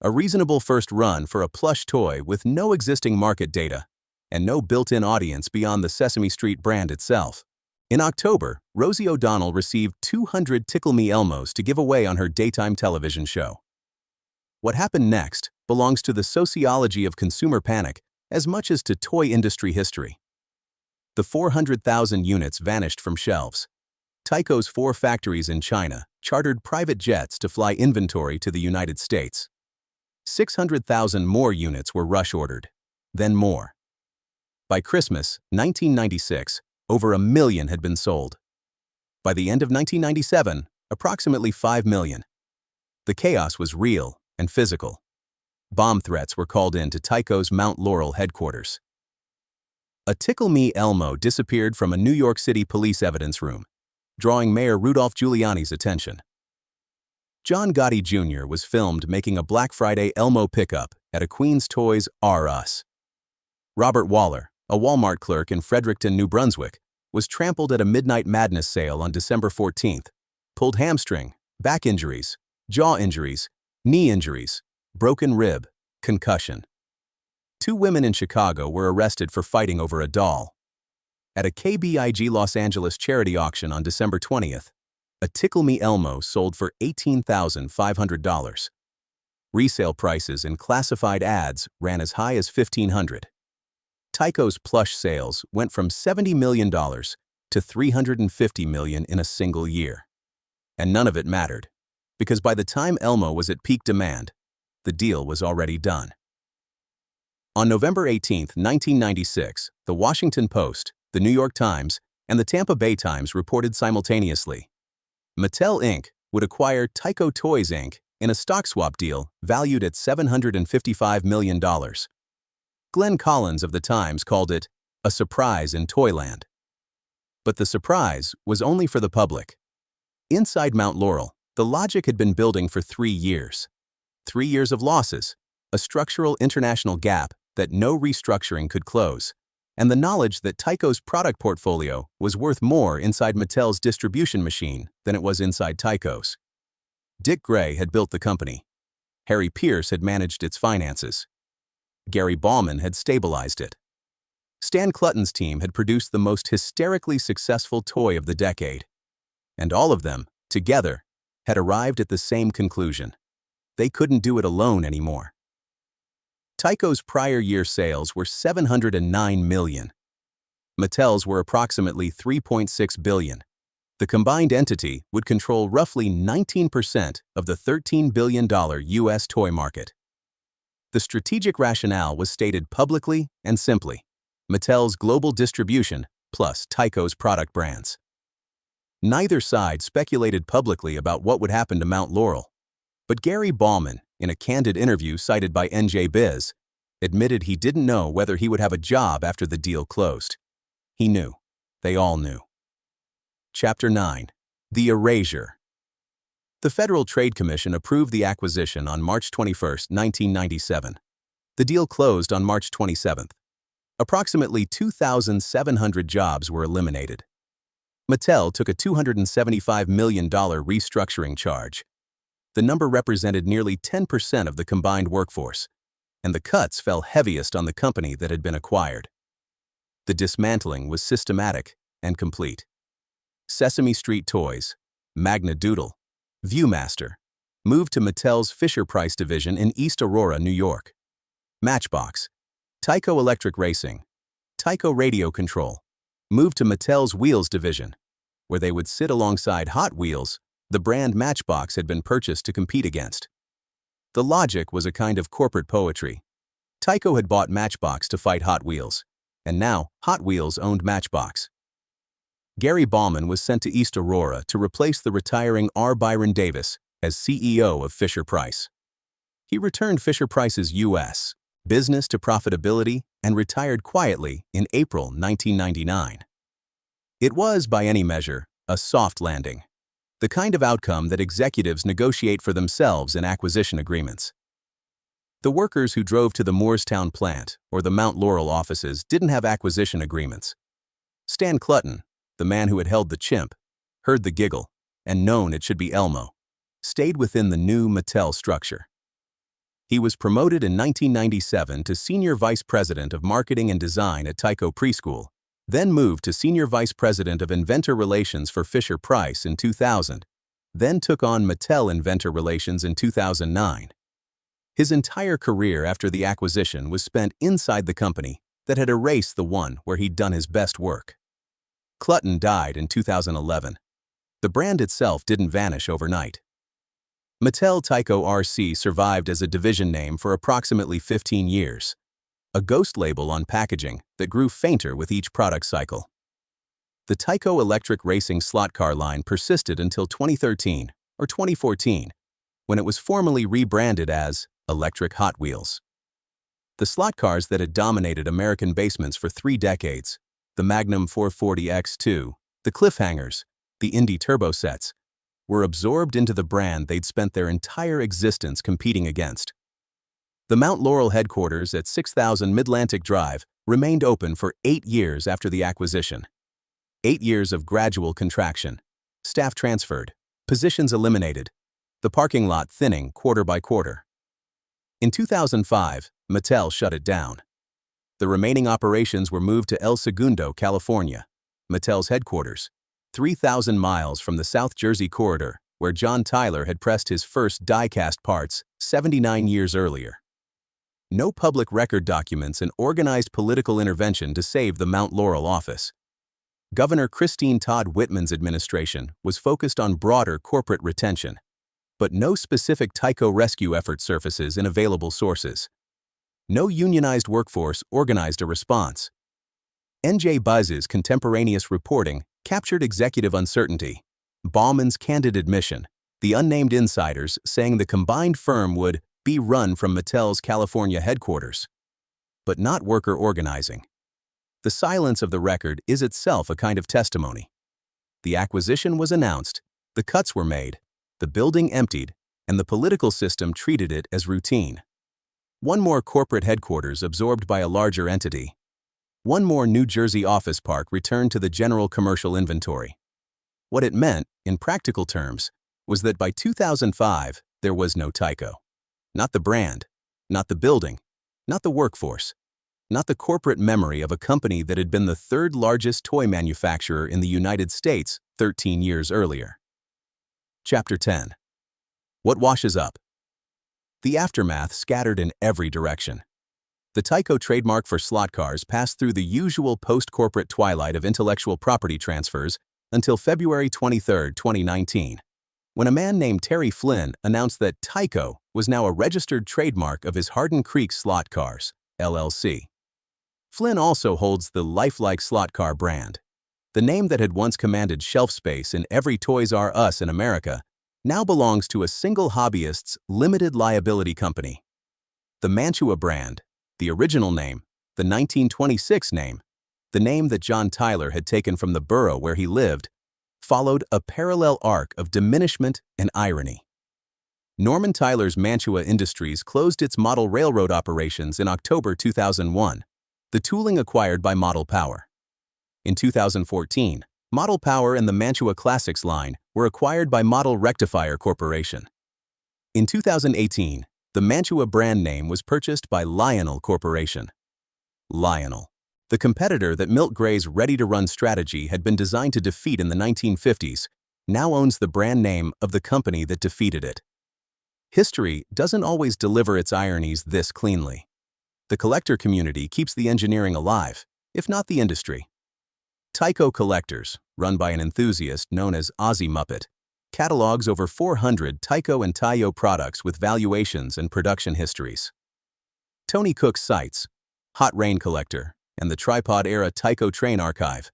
A reasonable first run for a plush toy with no existing market data and no built-in audience beyond the Sesame Street brand itself. In October, Rosie O'Donnell received 200 Tickle Me Elmos to give away on her daytime television show. What happened next belongs to the sociology of consumer panic as much as to toy industry history. The 400,000 units vanished from shelves. Tyco's 4 factories in China chartered private jets to fly inventory to the United States. 600,000 more units were rush ordered, then more. By Christmas 1996, over 1 million had been sold. By the end of 1997, approximately 5 million. The chaos was real and physical. Bomb threats were called in to Tyco's Mount Laurel headquarters. A Tickle Me Elmo disappeared from a New York City police evidence room, drawing Mayor Rudolph Giuliani's attention. John Gotti Jr. was filmed making a Black Friday Elmo pickup at a Queen's Toys R Us. Robert Waller, a Walmart clerk in Fredericton, New Brunswick, was trampled at a Midnight Madness sale on December 14th, pulled hamstring, back injuries, jaw injuries, knee injuries, broken rib, concussion. 2 women in Chicago were arrested for fighting over a doll. At a KBIG Los Angeles charity auction on December 20th, a Tickle Me Elmo sold for $18,500. Resale prices in classified ads ran as high as $1,500. Tyco's plush sales went from $70 million to $350 million in a single year. And none of it mattered, because by the time Elmo was at peak demand, the deal was already done. On November 18, 1996, The Washington Post, The New York Times, and the Tampa Bay Times reported simultaneously. Mattel Inc. would acquire Tyco Toys Inc. in a stock swap deal valued at $755 million. Glenn Collins of the Times called it a surprise in Toyland. But the surprise was only for the public. Inside Mount Laurel, the logic had been building for 3 years. 3 years of losses, a structural international gap that no restructuring could close, and the knowledge that Tyco's product portfolio was worth more inside Mattel's distribution machine than it was inside Tyco's. Dick Gray had built the company. Harry Pierce had managed its finances. Gary Bauman had stabilized it. Stan Clutton's team had produced the most hysterically successful toy of the decade. And all of them, together, had arrived at the same conclusion. They couldn't do it alone anymore. Tyco's prior year sales were $709 million. Mattel's were approximately $3.6 billion. The combined entity would control roughly 19% of the $13 billion U.S. toy market. The strategic rationale was stated publicly and simply: Mattel's global distribution plus Tyco's product brands. Neither side speculated publicly about what would happen to Mount Laurel, but Gary Bauman, in a candid interview cited by NJ Biz, admitted he didn't know whether he would have a job after the deal closed. He knew. They all knew. Chapter 9. The Erasure. The Federal Trade Commission approved the acquisition on March 21, 1997. The deal closed on March 27. Approximately 2,700 jobs were eliminated. Mattel took a $275 million restructuring charge. The number represented nearly 10% of the combined workforce, and the cuts fell heaviest on the company that had been acquired. The dismantling was systematic and complete. Sesame Street Toys, Magna Doodle, Viewmaster moved to Mattel's Fisher-Price division in East Aurora, New York. Matchbox, Tyco Electric Racing, Tyco Radio Control moved to Mattel's Wheels division, where they would sit alongside Hot Wheels. The brand Matchbox had been purchased to compete against. The logic was a kind of corporate poetry. Tyco had bought Matchbox to fight Hot Wheels, and now Hot Wheels owned Matchbox. Gary Bauman was sent to East Aurora to replace the retiring R. Byron Davis as CEO of Fisher-Price. He returned Fisher-Price's U.S. business to profitability and retired quietly in April 1999. It was, by any measure, a soft landing. The kind of outcome that executives negotiate for themselves in acquisition agreements. The workers who drove to the Moorestown plant or the Mount Laurel offices didn't have acquisition agreements. Stan Clutton, the man who had held the chimp, heard the giggle, and known it should be Elmo, stayed within the new Mattel structure. He was promoted in 1997 to Senior Vice President of Marketing and Design at Tyco Preschool, then moved to Senior Vice President of Inventor Relations for Fisher-Price in 2000, then took on Mattel Inventor Relations in 2009. His entire career after the acquisition was spent inside the company that had erased the one where he'd done his best work. Clutton died in 2011. The brand itself didn't vanish overnight. Mattel Tyco RC survived as a division name for approximately 15 years. A ghost label on packaging that grew fainter with each product cycle. The Tyco Electric Racing slot car line persisted until 2013 or 2014, when it was formally rebranded as Electric Hot Wheels. The slot cars that had dominated American basements for 3 decades, the Magnum 440 X2, the Cliffhangers, the Indy Turbo sets, were absorbed into the brand they'd spent their entire existence competing against. The Mount Laurel headquarters at 6000 Midlantic Drive remained open for 8 years after the acquisition. 8 years of gradual contraction, staff transferred, positions eliminated, the parking lot thinning quarter by quarter. In 2005, Mattel shut it down. The remaining operations were moved to El Segundo, California, Mattel's headquarters, 3,000 miles from the South Jersey corridor, where John Tyler had pressed his first die-cast parts 79 years earlier. No public record documents and organized political intervention to save the Mount Laurel office. Governor Christine Todd Whitman's administration was focused on broader corporate retention, but no specific Tyco rescue effort surfaces in available sources. No unionized workforce organized a response. NJ Buzz's contemporaneous reporting captured executive uncertainty, Bauman's candid admission, the unnamed insiders saying the combined firm would be run from Mattel's California headquarters, but not worker organizing. The silence of the record is itself a kind of testimony. The acquisition was announced, the cuts were made, the building emptied, and the political system treated it as routine. One more corporate headquarters absorbed by a larger entity. one more New Jersey office park returned to the general commercial inventory. What it meant, in practical terms, was that by 2005, there was no Tyco. Not the brand, not the building, not the workforce, not the corporate memory of a company that had been the third largest toy manufacturer in the United States 13 years earlier. Chapter 10. What washes up? The aftermath scattered in every direction. The Tyco trademark for slot cars passed through the usual post-corporate twilight of intellectual property transfers until February 23, 2019, when a man named Terry Flynn announced that Tyco was now a registered trademark of his Hardin Creek Slot Cars, LLC. Flynn also holds the lifelike slot car brand. The name that had once commanded shelf space in every Toys R Us in America now belongs to a single hobbyist's limited liability company. The Mantua brand, the original name, the 1926 name, the name that John Tyler had taken from the borough where he lived, followed a parallel arc of diminishment and irony. Norman Tyler's Mantua Industries closed its model railroad operations in October 2001, the tooling acquired by Model Power. In 2014, Model Power and the Mantua Classics line were acquired by Model Rectifier Corporation. In 2018, the Mantua brand name was purchased by Lionel Corporation. Lionel, the competitor that Milt Gray's ready-to-run strategy had been designed to defeat in the 1950s, now owns the brand name of the company that defeated it. History doesn't always deliver its ironies this cleanly. The collector community keeps the engineering alive, if not the industry. Tyco Collectors, run by an enthusiast known as Ozzy Muppet, catalogs over 400 Tyco and Tyco products with valuations and production histories. Tony Cook's sites, Hot Rain Collector, and the tripod-era Tyco Train Archive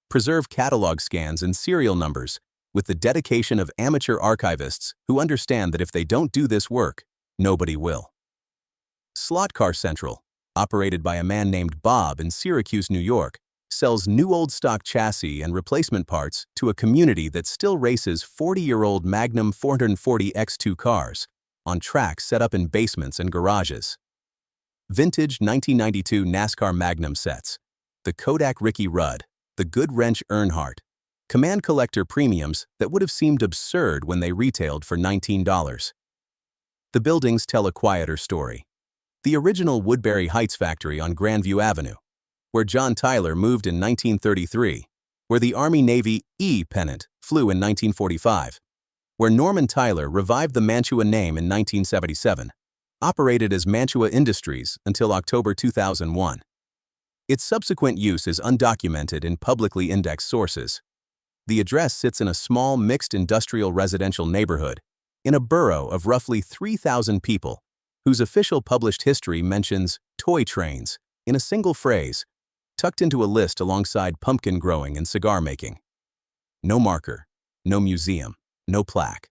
preserve catalog scans and serial numbers with the dedication of amateur archivists who understand that if they don't do this work, nobody will. Slot Car Central, operated by a man named Bob in Syracuse, New York, sells new old stock chassis and replacement parts to a community that still races 40-year-old Magnum 440 X2 cars on tracks set up in basements and garages. Vintage 1992 NASCAR Magnum sets, the Kodak Ricky Rudd, the Goodwrench Earnhardt, command collector premiums that would have seemed absurd when they retailed for $19. The buildings tell a quieter story. The original Woodbury Heights factory on Grandview Avenue, where John Tyler moved in 1933, where the Army-Navy E pennant flew in 1945, where Norman Tyler revived the Mantua name in 1977, operated as Mantua Industries until October 2001. Its subsequent use is undocumented in publicly indexed sources. The address sits in a small mixed industrial residential neighborhood in a borough of roughly 3,000 people, whose official published history mentions toy trains in a single phrase, tucked into a list alongside pumpkin growing and cigar making. No marker, no museum, no plaque.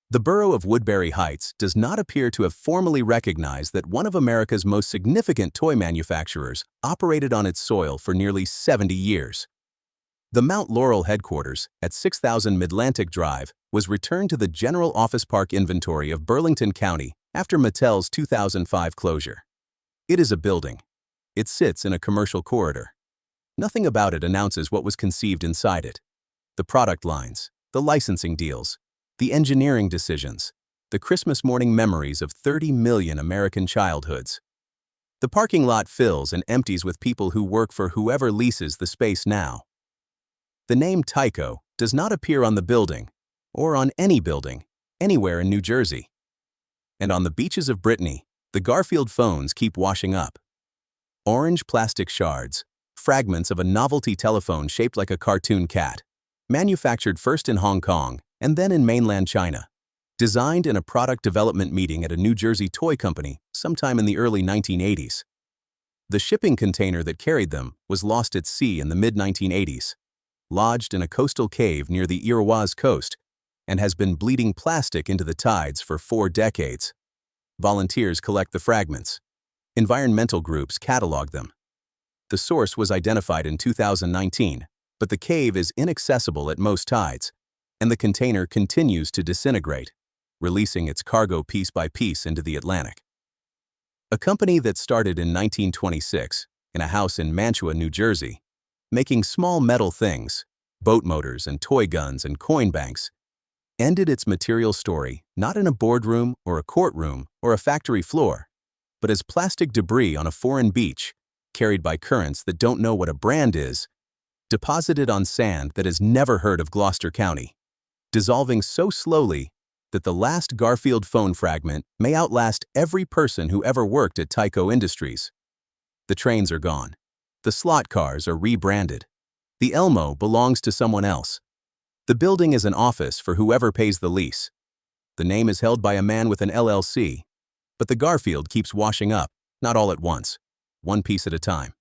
The borough of Woodbury Heights does not appear to have formally recognized that one of America's most significant toy manufacturers operated on its soil for nearly 70 years. The Mount Laurel headquarters at 6000 Midlantic Drive was returned to the General Office Park inventory of Burlington County after Mattel's 2005 closure. It is a building. It sits in a commercial corridor. Nothing about it announces what was conceived inside it. The product lines, the licensing deals, the engineering decisions, the Christmas morning memories of 30 million American childhoods. The parking lot fills and empties with people who work for whoever leases the space now. The name Tyco does not appear on the building, or on any building, anywhere in New Jersey. And on the beaches of Brittany, the Garfield phones keep washing up. Orange plastic shards, fragments of a novelty telephone shaped like a cartoon cat, manufactured first in Hong Kong and then in mainland China, designed in a product development meeting at a New Jersey toy company sometime in the early 1980s. The shipping container that carried them was lost at sea in the mid-1980s, lodged in a coastal cave near the Iroquois coast, and has been bleeding plastic into the tides for 4 decades. Volunteers collect the fragments. Environmental groups catalog them. The source was identified in 2019, but the cave is inaccessible at most tides, and the container continues to disintegrate, releasing its cargo piece by piece into the Atlantic. A company that started in 1926 in a house in Mantua, New Jersey, making small metal things, boat motors and toy guns and coin banks, ended its material story not in a boardroom or a courtroom or a factory floor, but as plastic debris on a foreign beach, carried by currents that don't know what a brand is, deposited on sand that has never heard of Gloucester County, dissolving so slowly that the last Garfield phone fragment may outlast every person who ever worked at Tyco Industries. The trains are gone. The slot cars are rebranded. The Elmo belongs to someone else. The building is an office for whoever pays the lease. The name is held by a man with an LLC, but the Garfield keeps washing up, not all at once, one piece at a time.